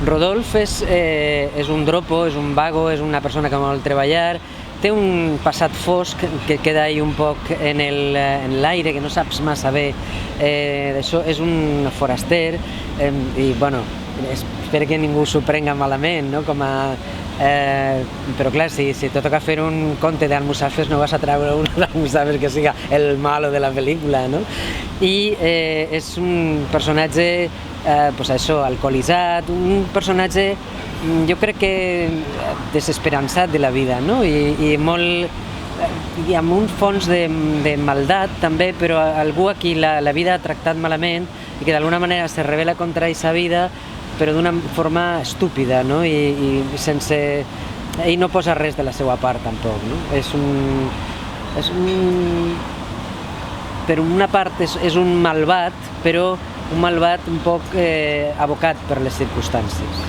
Rodolf és un dropo, és un vago, és una persona que vol treballar, té un passat fosc que queda ahí un poc en l'aire, que no saps massa bé d'això, és un foraster i, bueno, espero que ningú s'ho prenga malament, no? Però clar, si te toca fer un conte d'Almussafes no vas a treure un d'Almussafes que siga el malo de la pel·lícula, no? I és un personatge alcoholitzat, un personatge jo crec que desesperançat de la vida, no? I amb un fons de maldat també, però algú a qui la vida ha tractat malament i que d'alguna manera se rebel·la contra aquesta vida, però d'una forma estúpida, no? I sense... Ell no posa res de la seva part tampoc, no? Per una part és un malvat, però un malvat un poc abocat per les circumstàncies.